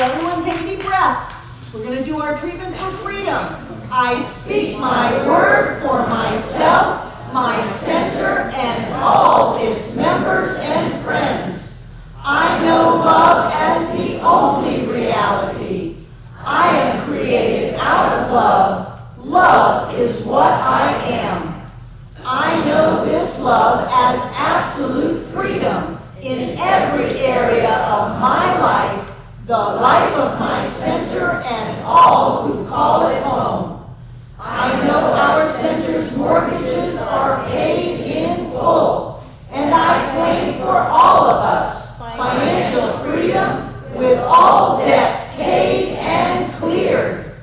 everyone take a deep breath. We're going to do our treatment for freedom. I speak my word for myself, my center, and all its members and friends. I know love as the only reality. I am created out of love. Love is what I am. I know this love as absolute freedom in every area of my life, the life of my center, and all who call it home. I know our center's mortgages are paid in full, and I claim for all of us financial freedom with all debts paid and cleared.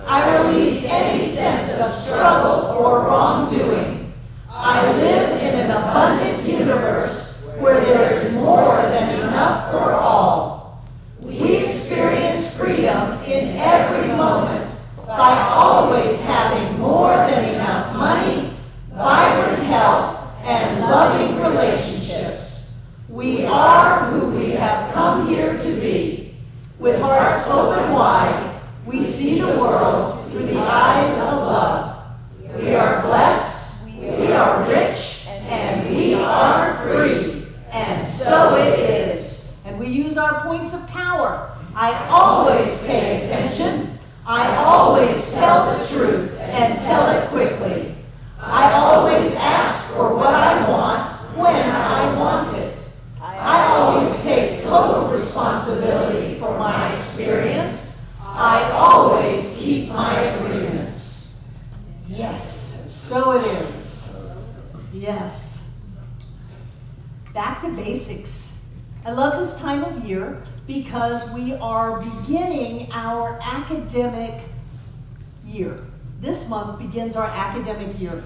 I release any sense of struggle or wrongdoing. I live in an abundant universe where there is more than enough for all. We experience freedom in every moment by always having more than enough money, vibrant health, and loving relationships. We are who we have come here to be. With hearts open wide, we see the world through the eyes of love. We are blessed, we are rich, and we are free. And so it is. And we use our points of power. I always pay attention. I always tell the truth and tell it quickly. I always ask for what I want when I want it. I always take total responsibility for my experience. I always keep my agreements. Yes, so it is. Yes. Back to basics. I love this time of year because we are beginning our academic year. This month begins our academic year.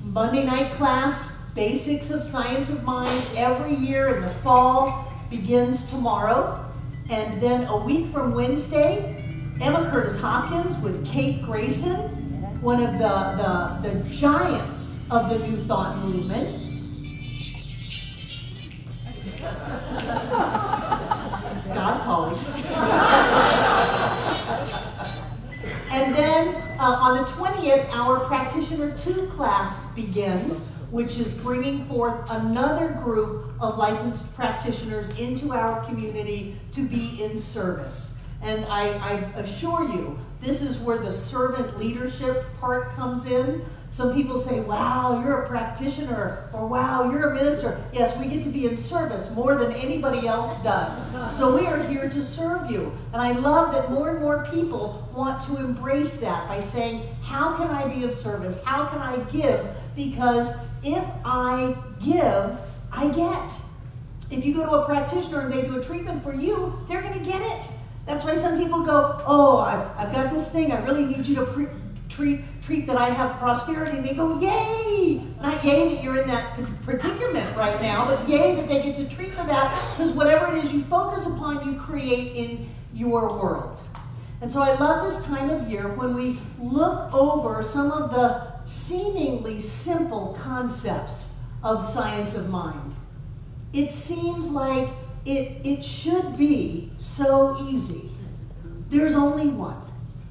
Monday night class, Basics of Science of Mind, every year in the fall begins tomorrow. And then a week from Wednesday, Emma Curtis Hopkins with Kate Grayson, one of the giants of the New Thought movement. God calling. And then on the 20th, our Practitioner 2 class begins, which is bringing forth another group of licensed practitioners into our community to be in service. And I assure you, this is where the servant leadership part comes in. Some people say, wow, you're a practitioner, or wow, you're a minister. Yes, we get to be in service more than anybody else does. So we are here to serve you. And I love that more and more people want to embrace that by saying, how can I be of service? How can I give? Because if I give, I get. If you go to a practitioner and they do a treatment for you, they're going to get it. That's why some people go, oh, I've got this thing. I really need you to treat that I have prosperity. And they go, yay! Not yay that you're in that predicament right now, but yay that they get to treat for that, because whatever it is you focus upon, you create in your world. And so I love this time of year when we look over some of the seemingly simple concepts of science of mind. It seems like it should be so easy. There's only one.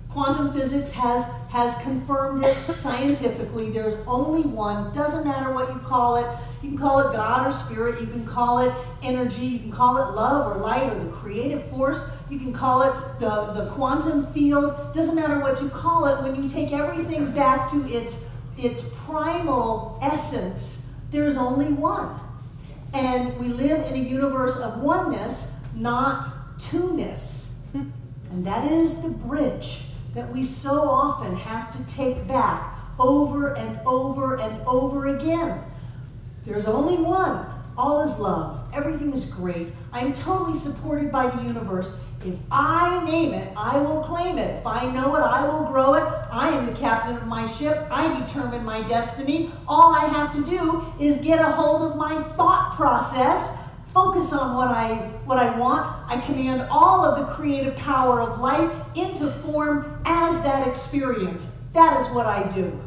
Quantum physics has confirmed it scientifically. There's only one. Doesn't matter what you call it. You can call it God or spirit. You can call it energy. You can call it love or light or the creative force. You can call it the quantum field. Doesn't matter what you call it. When you take everything back to its primal essence, there's only one. And we live in a universe of oneness, not two-ness. And that is the bridge that we so often have to take back over and over and over again. There's only one. All is love. Everything is great. I'm totally supported by the universe. If I name it, I will claim it. If I know it, I will grow it. I am the captain of my ship. I determine my destiny. All I have to do is get a hold of my thought process, focus on what I want. I command all of the creative power of life into form as that experience. That is what I do.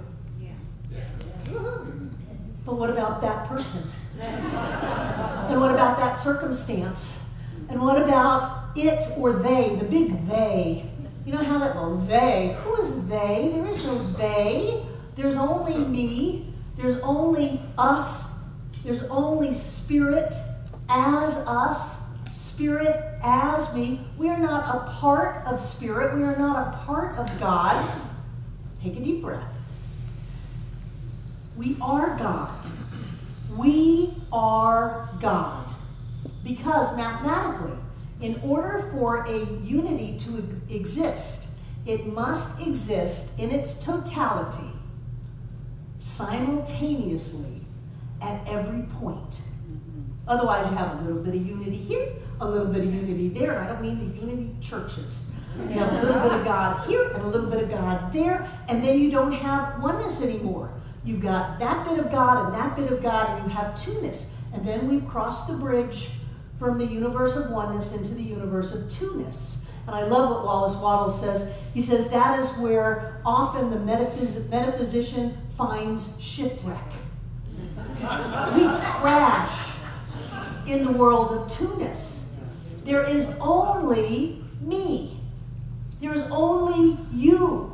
But what about that person? And what about that circumstance? And what about it or they, the big they. You know how that, well, they, who is they? There is no they. There's only me. There's only us. There's only spirit as us, spirit as me. We are not a part of spirit. We are not a part of God. Take a deep breath. We are God. We are God. Because mathematically, in order for a unity to exist, it must exist in its totality, simultaneously, at every point. Otherwise, you have a little bit of unity here, a little bit of unity there, and I don't mean the unity churches. You have a little bit of God here and a little bit of God there, and then you don't have oneness anymore. You've got that bit of God and that bit of God, and you have two-ness. And then we've crossed the bridge from the universe of oneness into the universe of two-ness. And I love what Wallace Wattles says. He says that is where often the metaphysician finds shipwreck. We crash in the world of two-ness. There is only me. There is only you.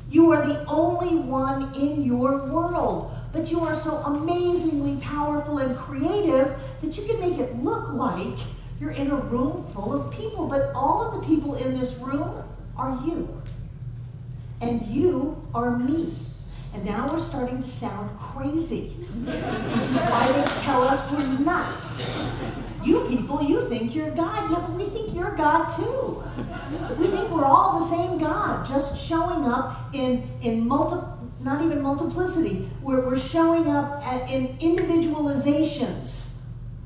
You are the only one in your world. But you are so amazingly powerful and creative that you can make it look like you're in a room full of people. But all of the people in this room are you. And you are me. And now we're starting to sound crazy, which is why they tell us we're nuts. You people, you think you're God. Yeah, but we think you're God too. We think we're all the same God, just showing up in not even multiplicity. We're showing up in individualizations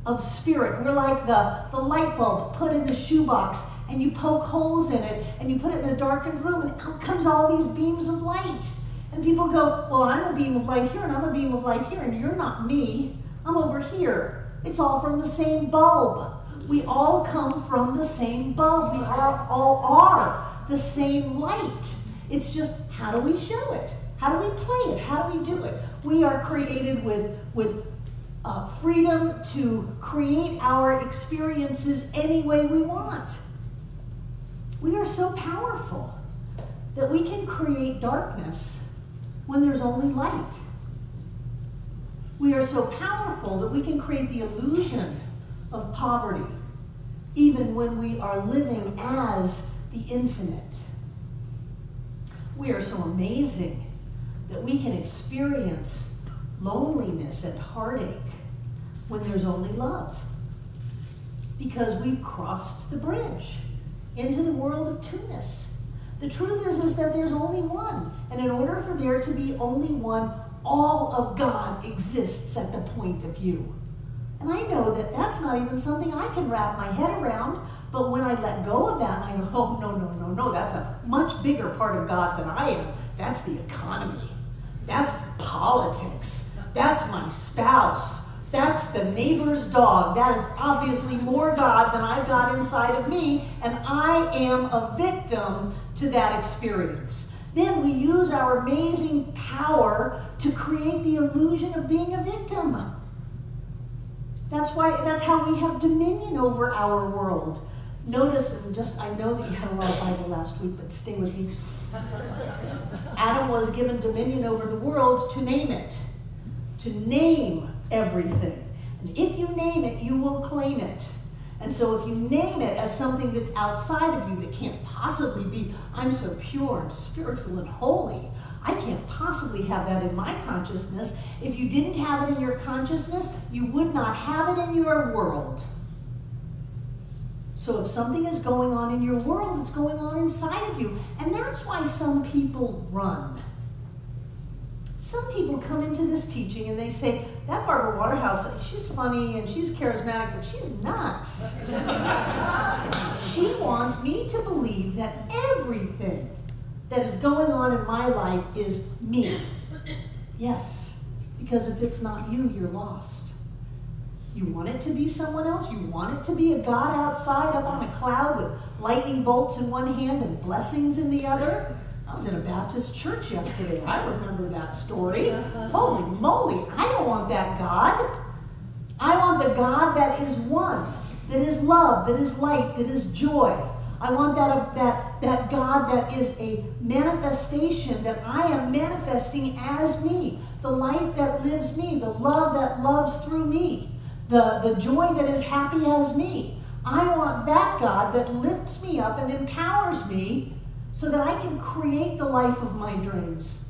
of spirit. We're like the light bulb put in the shoebox, and you poke holes in it, and you put it in a darkened room, and out comes all these beams of light. And people go, well, I'm a beam of light here, and I'm a beam of light here, and you're not me. I'm over here. It's all from the same bulb. We all come from the same bulb. We all are the same light. It's just, how do we show it? How do we play it? How do we do it? We are created with freedom to create our experiences any way we want. We are so powerful that we can create darkness when there's only light. We are so powerful that we can create the illusion of poverty, even when we are living as the infinite. We are so amazing that we can experience loneliness and heartache when there's only love, because we've crossed the bridge into the world of two-ness. The truth is that there's only one, and in order for there to be only one, all of God exists at the point of view. And I know that that's not even something I can wrap my head around, but when I let go of that, and I go, oh, no, that's a much bigger part of God than I am. That's the economy. That's politics. That's my spouse. That's the neighbor's dog. That is obviously more God than I've got inside of me, and I am a victim to that experience. Then we use our amazing power to create the illusion of being a victim. That's how we have dominion over our world. Notice, and I know that you had a lot of Bible last week, but stay with me. Adam was given dominion over the world to name it, to name everything. And if you name it, you will claim it. And so if you name it as something that's outside of you that can't possibly be, I'm so pure and spiritual and holy, I can't possibly have that in my consciousness. If you didn't have it in your consciousness, you would not have it in your world. So if something is going on in your world, it's going on inside of you. And that's why some people run. Some people come into this teaching and they say, that Barbara Waterhouse, she's funny and she's charismatic, but she's nuts. She wants me to believe that everything that is going on in my life is me. Yes, because if it's not you, you're lost. You want it to be someone else. You want it to be a God outside up on a cloud with lightning bolts in one hand and blessings in the other. I was in a Baptist church yesterday. I remember that story. Holy moly, I don't want that God. I want the God that is one. that is love, that is light, that is joy. I want that God that is a manifestation, that I am manifesting as me, the life that lives me, the love that loves through me, the joy that is happy as me. I want that God that lifts me up and empowers me so that I can create the life of my dreams.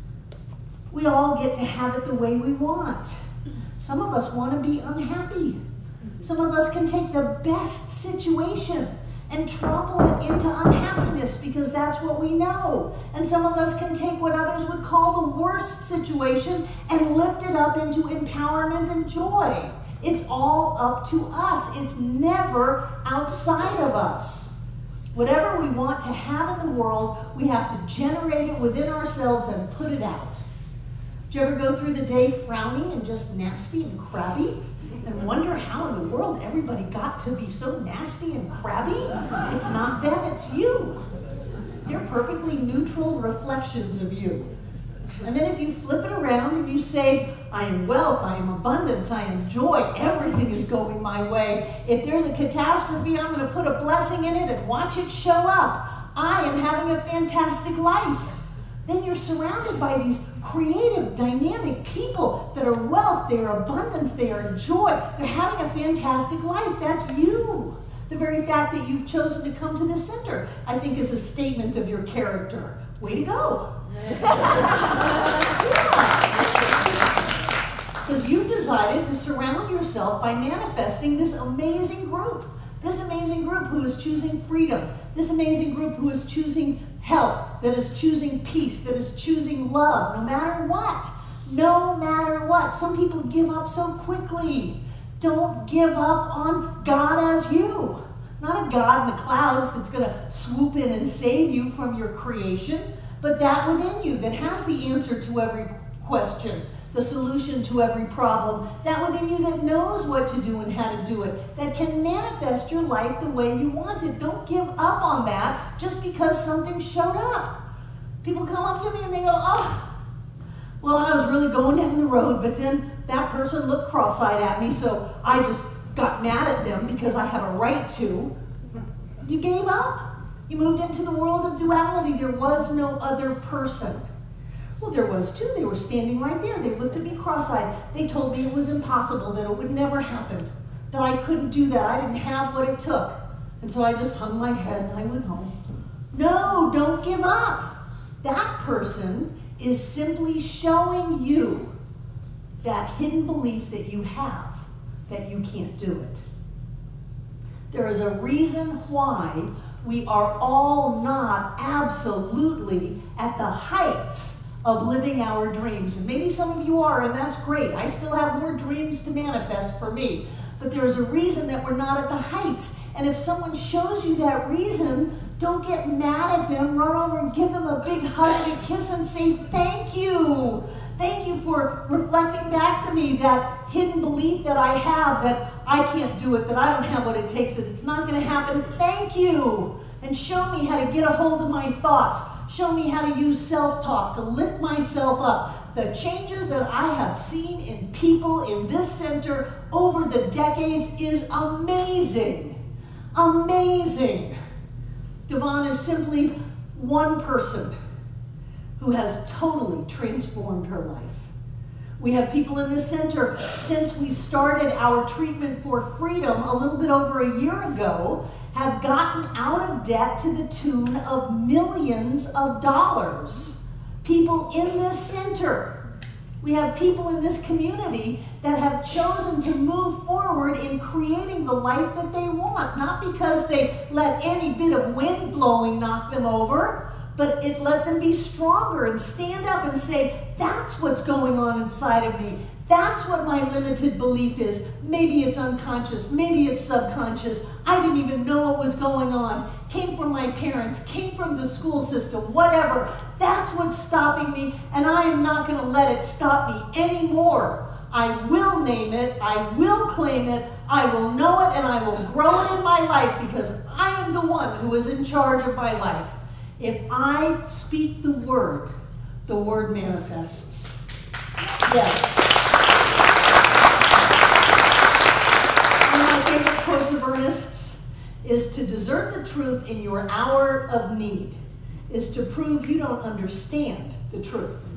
We all get to have it the way we want. Some of us want to be unhappy. Some of us can take the best situation and trample it into unhappiness because that's what we know. And some of us can take what others would call the worst situation and lift it up into empowerment and joy. It's all up to us. It's never outside of us. Whatever we want to have in the world, we have to generate it within ourselves and put it out. Do you ever go through the day frowning and just nasty and crabby? And wonder how in the world everybody got to be so nasty and crabby? It's not them, it's you. They're perfectly neutral reflections of you. And then if you flip it around and you say, I am wealth, I am abundance, I am joy, everything is going my way. If there's a catastrophe, I'm going to put a blessing in it and watch it show up. I am having a fantastic life. Then you're surrounded by these creative, dynamic people that are wealth, they are abundance, they are joy. They're having a fantastic life. That's you. The very fact that you've chosen to come to this center, I think, is a statement of your character. Way to go. Because you decided to surround yourself by manifesting this amazing group. This amazing group who is choosing freedom. This amazing group who is choosing health, that is choosing peace, that is choosing love, no matter what. No matter what. Some people give up so quickly. Don't give up on God as you. Not a God in the clouds that's going to swoop in and save you from your creation, but that within you that has the answer to every question, the solution to every problem, that within you that knows what to do and how to do it, that can manifest your life the way you want it. Don't give up on that just because something showed up. People come up to me and they go, oh, well, I was really going down the road, but then that person looked cross-eyed at me, so I just got mad at them because I have a right to. You gave up. You moved into the world of duality. There was no other person. Well, there was too. They were standing right there. They looked at me cross-eyed. They told me it was impossible, that it would never happen, that I couldn't do that. I didn't have what it took. And so I just hung my head and I went home. No, don't give up. That person is simply showing you that hidden belief that you have, that you can't do it. There is a reason why we are all not absolutely at the heights of living our dreams. And maybe some of you are, and that's great. I still have more dreams to manifest for me. But there's a reason that we're not at the heights. And if someone shows you that reason, don't get mad at them. Run over and give them a big hug and a kiss and say, thank you. Thank you for reflecting back to me that hidden belief that I have, that I can't do it, that I don't have what it takes, that it's not going to happen. Thank you. And show me how to get a hold of my thoughts. Show me how to use self-talk to lift myself up. The changes that I have seen in people in this center over the decades is amazing. Amazing. Devon is simply one person who has totally transformed her life. We have people in this center, since we started our treatment for freedom a little bit over a year ago, have gotten out of debt to the tune of millions of dollars. People in this center. We have people in this community that have chosen to move forward in creating the life that they want, not because they let any bit of wind blowing knock them over, but it let them be stronger and stand up and say, that's what's going on inside of me. That's what my limited belief is. Maybe it's unconscious, maybe it's subconscious. I didn't even know what was going on. Came from my parents, came from the school system, whatever. That's what's stopping me, and I am not going to let it stop me anymore. I will name it, I will claim it, I will know it, and I will grow it in my life because I am the one who is in charge of my life. If I speak the word manifests. Yes. One of my favorite quotes of Ernest's is to desert the truth in your hour of need, is to prove you don't understand the truth.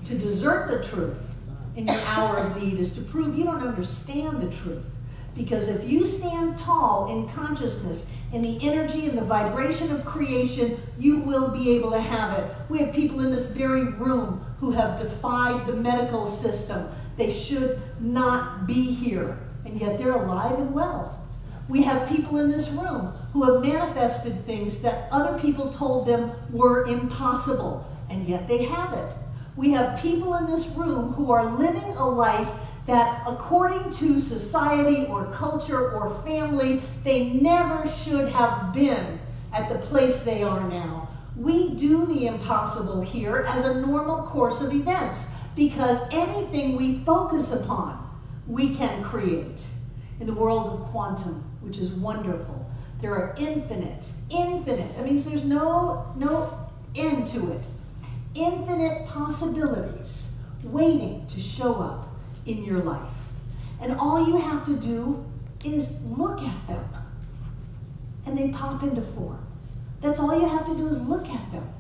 To desert the truth in your hour of need is to prove you don't understand the truth. Because if you stand tall in consciousness, in the energy and the vibration of creation, you will be able to have it. We have people in this very room who have defied the medical system. They should not be here, and yet they're alive and well. We have people in this room who have manifested things that other people told them were impossible, and yet they have it. We have people in this room who are living a life that, according to society or culture or family, they never should have been at the place they are now. We do the impossible here as a normal course of events, because anything we focus upon, we can create. In the world of quantum, which is wonderful, there are infinite, that means there's no end to it, infinite possibilities waiting to show up in your life. And all you have to do is look at them, and they pop into form. That's all you have to do is look at them.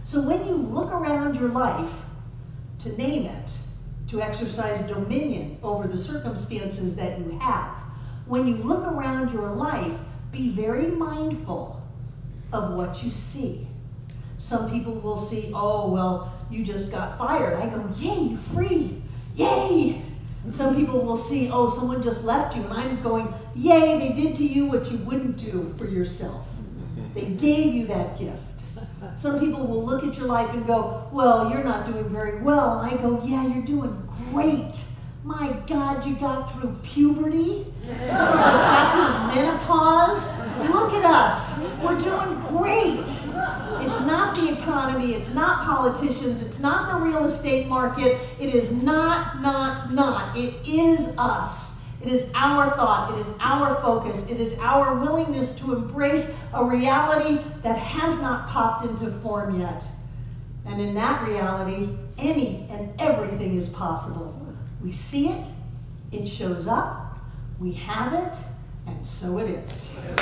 So when you look around your life, to name it, to exercise dominion over the circumstances that you have, when you look around your life, be very mindful of what you see. Some people will see, oh, well, you just got fired. I go, yay, you're free, yay. And some people will see, oh, someone just left you, and I'm going, yay, they did to you what you wouldn't do for yourself. They gave you that gift. Some people will look at your life and go, well, you're not doing very well. And I go, yeah, you're doing great. My God, you got through puberty. Some of us got through menopause. Look at us. We're doing great. It's not the economy. It's not politicians. It's not the real estate market. It is not. It is us. It is our thought. It is our focus. It is our willingness to embrace a reality that has not popped into form yet. And in that reality, any and everything is possible. We see it, it shows up, we have it, and so it is.